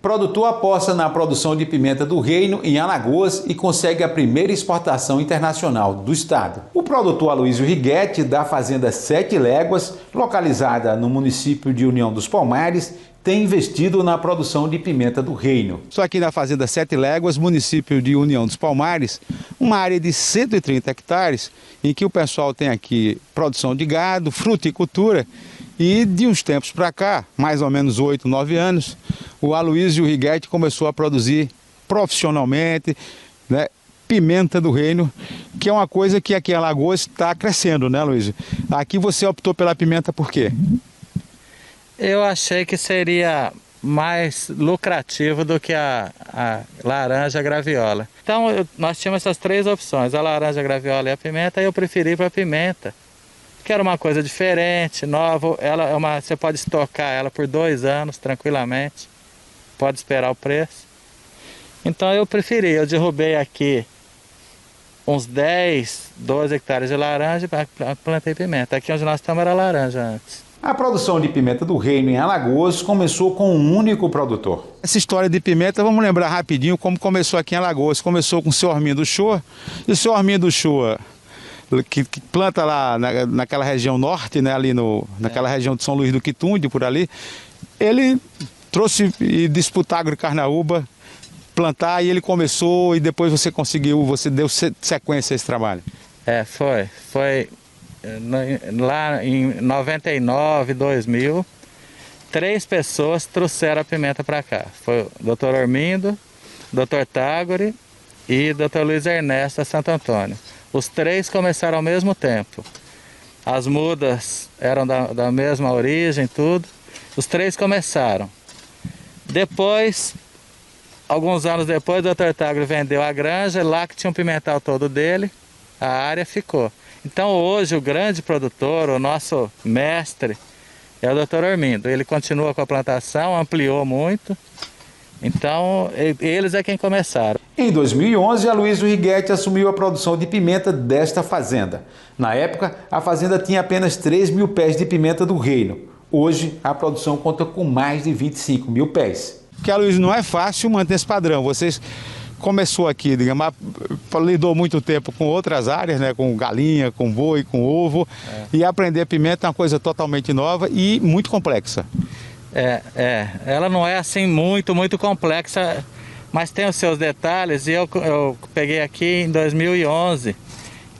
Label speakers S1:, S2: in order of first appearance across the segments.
S1: Produtor aposta na produção de pimenta do reino em Alagoas e consegue a primeira exportação internacional do estado. O produtor Aloysio Righetti, da fazenda Sete Léguas, localizada no município de União dos Palmares, tem investido na produção de pimenta do reino. Estou aqui na fazenda Sete Léguas, município de União dos Palmares, uma área de 130 hectares, em que o pessoal tem aqui produção de gado, fruticultura, e de uns tempos para cá, mais ou menos 8, 9 anos, o Aloysio Righetti começou a produzir profissionalmente, né, pimenta do reino, que é uma coisa que aqui em Alagoas está crescendo, né, Aloysio? Aqui você optou pela pimenta por quê?
S2: Eu achei que seria mais lucrativo do que a laranja graviola. Então nós tínhamos essas três opções, a laranja graviola e a pimenta, e eu preferi para a pimenta, que era uma coisa diferente, nova. Você pode estocar ela por 2 anos tranquilamente, pode esperar o preço. Então eu preferi, eu derrubei aqui uns 10, 12 hectares de laranja e plantei pimenta. Aqui onde nós estamos era laranja antes.
S1: A produção de pimenta do reino em Alagoas começou com um único produtor. Essa história de pimenta, vamos lembrar rapidinho como começou aqui em Alagoas. Começou com o seu Armindo Shoa, e o seu Armindo Shoa, que planta lá naquela região norte, né, ali naquela região de São Luís do Quitunde, por ali, ele trouxe e disputar Agro-Carnaúba, plantar, e ele começou, e depois você deu sequência a esse trabalho.
S2: Foi lá em 99, 2000, 3 pessoas trouxeram a pimenta para cá. Foi o Dr. Armindo, Dr. Tagore e Dr. Luiz Ernesto da Santo Antônio. Os 3 começaram ao mesmo tempo. As mudas eram da mesma origem, tudo. Os 3 começaram. Depois, alguns anos depois, o Dr. Tagore vendeu a granja, lá que tinha um pimental todo dele, a área ficou. Então hoje o grande produtor, o nosso mestre, é o Dr. Armindo. Ele continua com a plantação, ampliou muito. Então eles é quem começaram.
S1: Em 2011, Aloysio Righetti assumiu a produção de pimenta desta fazenda. Na época, a fazenda tinha apenas 3 mil pés de pimenta do reino. Hoje, a produção conta com mais de 25 mil pés. Porque, Aloysio, não é fácil manter esse padrão. Vocês começou aqui, digamos, lidou muito tempo com outras áreas, né, com galinha, com boi, com ovo, e aprender pimenta é uma coisa totalmente nova e muito complexa.
S2: Ela não é assim muito complexa, mas tem os seus detalhes, e eu peguei aqui em 2011.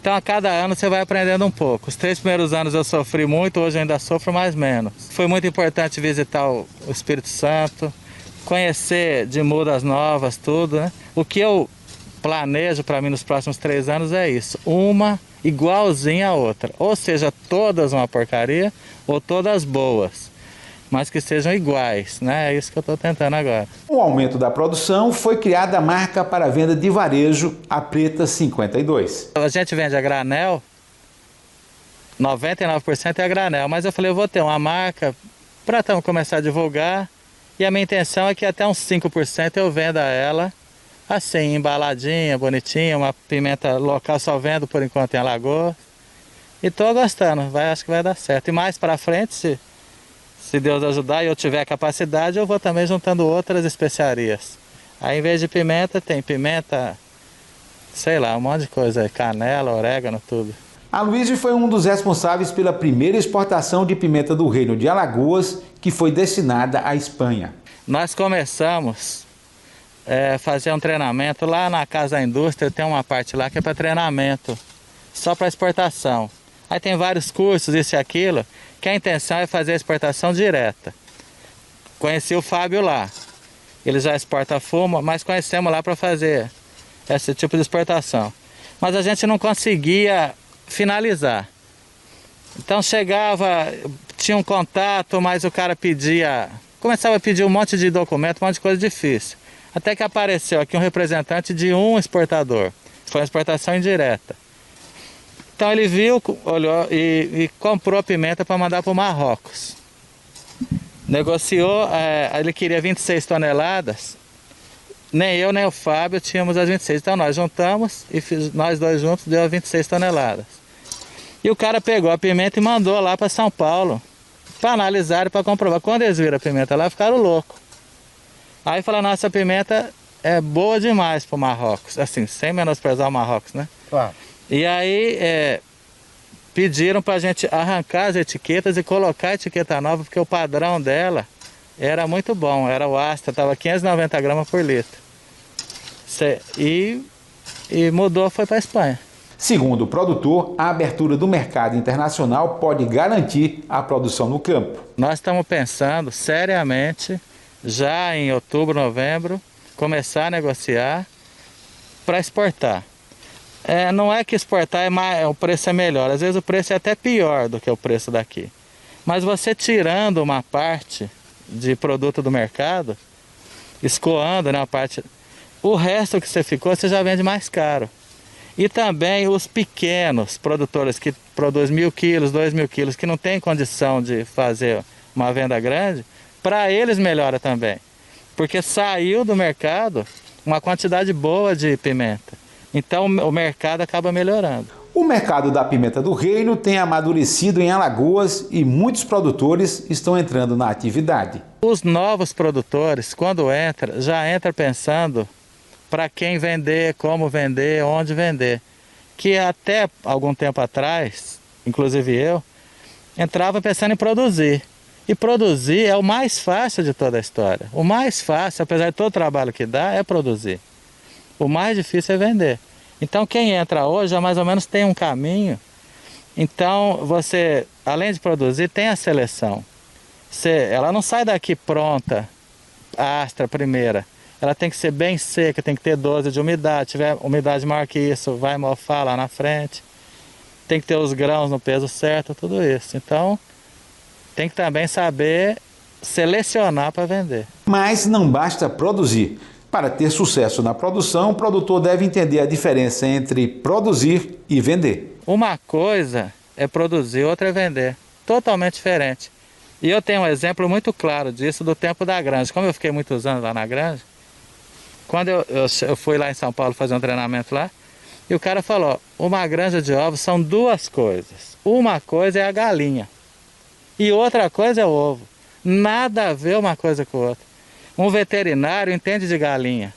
S2: Então a cada ano você vai aprendendo um pouco. Os 3 primeiros anos eu sofri muito, hoje eu ainda sofro mais menos. Foi muito importante visitar o Espírito Santo, conhecer de mudas novas, tudo, né? O que eu planejo para mim nos próximos 3 anos é isso, uma igualzinha a outra, ou seja, todas uma porcaria ou todas boas, mas que sejam iguais, né? É isso que eu estou tentando agora. Com
S1: o aumento da produção, foi criada a marca para a venda de varejo, a Preta 52.
S2: A gente vende a granel, 99% é a granel, mas eu falei, eu vou ter uma marca para começar a divulgar, e a minha intenção é que até uns 5% eu venda ela assim, embaladinha, bonitinha, uma pimenta local, só vendo por enquanto em Alagoas. E estou gostando, acho que vai dar certo. E mais para frente, se Deus ajudar e eu tiver capacidade, eu vou também juntando outras especiarias. Aí em vez de pimenta, tem pimenta, sei lá, um monte de coisa, canela, orégano, tudo.
S1: Aloysio foi um dos responsáveis pela primeira exportação de pimenta do reino de Alagoas, que foi destinada à Espanha.
S2: Nós começamos a fazer um treinamento lá na Casa da Indústria, tem uma parte lá que é para treinamento, só para exportação. Aí tem vários cursos, isso e aquilo, que a intenção é fazer a exportação direta. Conheci o Fábio lá, ele já exporta fumo, mas conhecemos lá para fazer esse tipo de exportação. Mas a gente não conseguia finalizar. Então chegava, tinha um contato, mas o cara começava a pedir um monte de documento, um monte de coisa difícil. Até que apareceu aqui um representante de um exportador. Foi uma exportação indireta. Então ele viu, olhou e comprou a pimenta para mandar para o Marrocos. Negociou, ele queria 26 toneladas. Nem eu nem o Fábio tínhamos as 26. Então nós juntamos e nós dois juntos deu 26 toneladas. E o cara pegou a pimenta e mandou lá para São Paulo para analisar e para comprovar. Quando eles viram a pimenta lá, ficaram loucos. Aí falaram, nossa, pimenta é boa demais para o Marrocos, assim, sem menosprezar o Marrocos, né?
S3: Claro.
S2: E aí pediram para a gente arrancar as etiquetas e colocar a etiqueta nova, porque o padrão dela era muito bom, era o Astra, estava 590 gramas por litro. E mudou, foi para a Espanha.
S1: Segundo o produtor, a abertura do mercado internacional pode garantir a produção no campo.
S2: Nós estamos pensando seriamente, já em outubro, novembro, começar a negociar para exportar. Não é que exportar o preço é melhor, às vezes o preço é até pior do que o preço daqui. Mas você tirando uma parte de produto do mercado, escoando, né, o resto que você ficou, você já vende mais caro. E também os pequenos produtores que produzem 1.000 quilos, 2.000 quilos, que não tem condição de fazer uma venda grande, para eles melhora também. Porque saiu do mercado uma quantidade boa de pimenta. Então o mercado acaba melhorando.
S1: O mercado da pimenta do reino tem amadurecido em Alagoas e muitos produtores estão entrando na atividade.
S2: Os novos produtores, quando entram, já entram pensando para quem vender, como vender, onde vender. Que até algum tempo atrás, inclusive eu, entrava pensando em produzir. E produzir é o mais fácil de toda a história. O mais fácil, apesar de todo o trabalho que dá, é produzir. O mais difícil é vender. Então quem entra hoje já mais ou menos tem um caminho. Então você, além de produzir, tem a seleção. Ela não sai daqui pronta, a Astra primeira. Ela tem que ser bem seca, tem que ter 12 de umidade. Se tiver umidade maior que isso, vai mofar lá na frente. Tem que ter os grãos no peso certo, tudo isso. Então, tem que também saber selecionar para vender.
S1: Mas não basta produzir. Para ter sucesso na produção, o produtor deve entender a diferença entre produzir e vender.
S2: Uma coisa é produzir, outra é vender. Totalmente diferente. E eu tenho um exemplo muito claro disso do tempo da granja. Como eu fiquei muitos anos lá na granja, quando eu fui lá em São Paulo fazer um treinamento lá, e o cara falou, uma granja de ovos são duas coisas. Uma coisa é a galinha e outra coisa é o ovo. Nada a ver uma coisa com a outra. Um veterinário entende de galinha,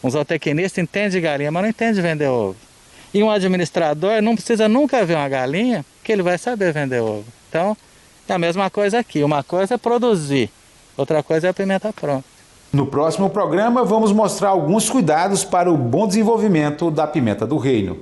S2: um zootecnista entende de galinha, mas não entende de vender ovo. E um administrador não precisa nunca ver uma galinha, que ele vai saber vender ovo. Então, é a mesma coisa aqui. Uma coisa é produzir, outra coisa é a pimenta pronta.
S1: No próximo programa, vamos mostrar alguns cuidados para o bom desenvolvimento da pimenta do reino.